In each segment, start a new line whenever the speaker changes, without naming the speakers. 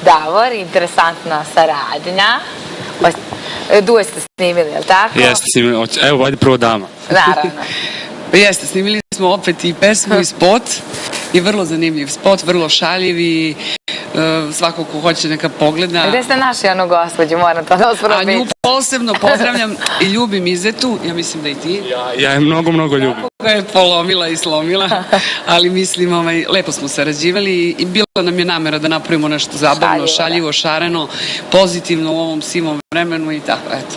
Davor, interesantna saradnja. Duet ste snimili, je li tako?
Jeste snimili, evo vadi prvo dama.
Naravno.
Jeste, snimili smo opet i pesmu i spot i vrlo zanimljiv spot, vrlo šaljiv i svako ko hoće neka pogleda.
Gde ste našli onu gospođu, moram to da ospravo
A nju posebno pozdravljam i ljubim Izetu, ja mislim da i ti.
Ja je mnogo ljubim.
Ga je polomila i slomila, ali mislim, lepo smo sarađivali i bila nam je namera da napravimo nešto zabavno, šaljivo, šareno, pozitivno u ovom sivom vremenu i tako, eto.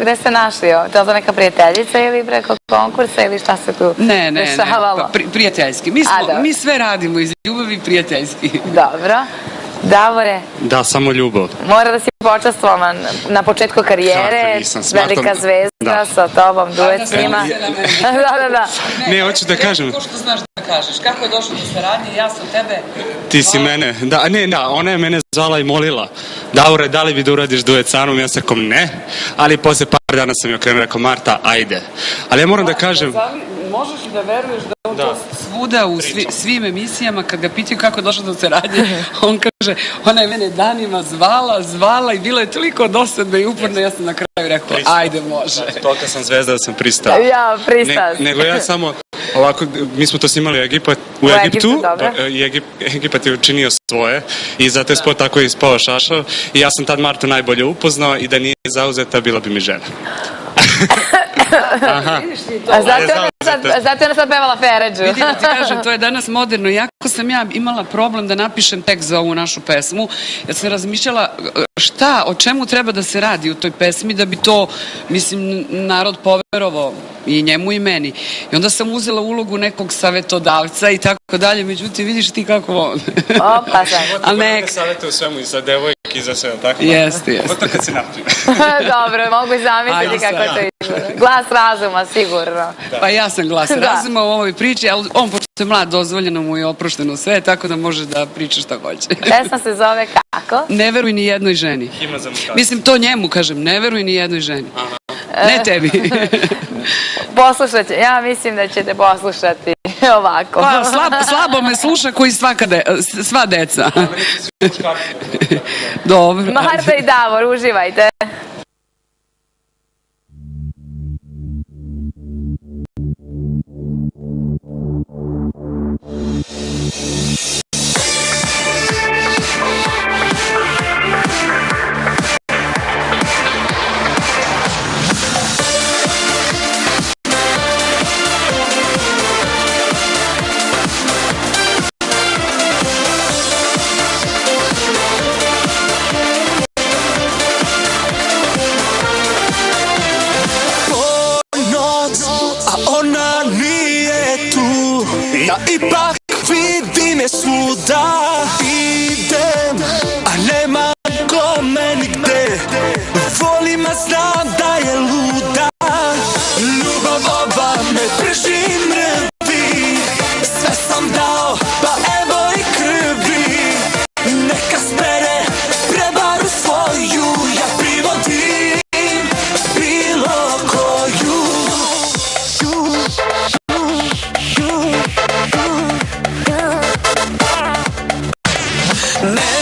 Gde ste našli? To je za neka prijateljica ili preko konkursa ili šta se tu dešavalo?
Ne, prijateljski. Mi sve radimo iz ljubavi prijateljski.
Dobro. Davore?
Da, samo ljubav.
Mora da si počastvovan na početku karijere, velika zvezda sa tobom, duet s njima. Da.
Ne, hoću da kažem.
Ko što znaš da kažeš, kako je došlo do saradnje, ja sam tebe...
Ti si mene, ona je mene zvala i molila. Davore, da li bi da uradiš duet sa mnom? Ja sam rekao ne, ali posle par dana sam joj okrenuo, rekao Marta, ajde. Ali ja moram da kažem...
Možeš li da veruješ da on to svuda u svim emisijama, kad ga pitaju kako je došlo do saradnje, on kaže, ona je mene danima zvala i bila je toliko dosadna i uporna, ja sam na kraju rekao, ajde, može.
Tolika sam zvezda da sam pristao.
Ja, pristao.
Nego ja samo, ovako, mi smo to snimali u Egiptu, i Egipat je učinio svoje i zato je spot tako ispao šašao i ja sam tad Martu najbolje upoznao i da nije zauzeta, bila bi mi žena.
Zato je ona sad pevala Feređu.
Vidi da ti kažem, to je danas moderno. Jako sam ja imala problem da napišem tekst za ovu našu pesmu. Ja sam razmišljala o čemu treba da se radi u toj pesmi da bi to, mislim, narod poverovao i njemu i meni. I onda sam uzela ulogu nekog savetodavca i tako dalje, međutim, vidiš ti kako on.
Opa, sad.
Ali nek... savete u svemu i za devojke i za sve, tako?
Jeste.
Gotovo kad se naprije.
Dobro, mogu zamisliti kako to izgleda. Glas razuma, sigurno.
Pa ja sam glas razuma u ovoj priči, ali on, pošto je mlad, dozvoljeno mu je oprošteno sve, tako da može da priča šta hoće.
Pesma se zove kako?
Ne veruj ni jednoj ženi. Mislim, to njemu kažem, ne veruj ni jednoj ženi. Ne tebi.
Poslušat će, ja mislim da ćete poslušati ovako.
Pa, slabo me sluša koji sva deca. Dobro.
Marta i Davor, uživajte.
Ja ipak vidim je svuda, idem, a nema kome nigde. Volim, a znam da je luda. Ljubav ova me prži mrvi. Sve sam dao, pa evo i krvi. Neka spere prevaru svoju, ja privodim bilo koju. Man.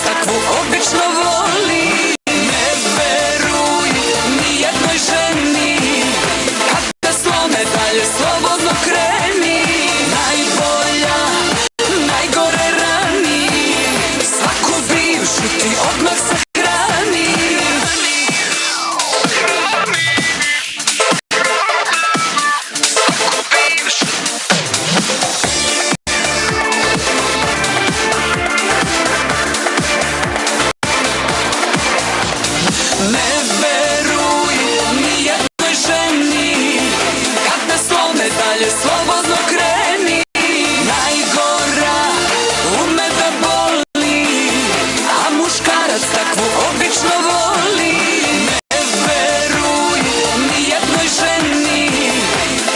takvu obično voli. Ne veruj ni jednoj ženi, kada slome dalje slobodno kreni. Najbolja, najgore rani, svaku bivšu ti odmah sahrani. Ne veruj ni jednoj ženi, kada slome dalje slobodno kreni. Najgora ume da boli, a muškarac takvu obično voli. Ne veruj ni jednoj ženi,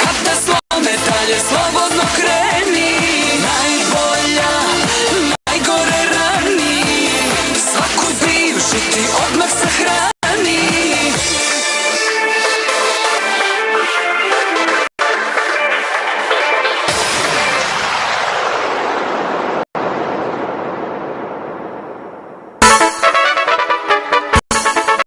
kada slome dalje slobodno kreni. Najbolja, najgore rani, svaku bivšu ti odmah sahrani.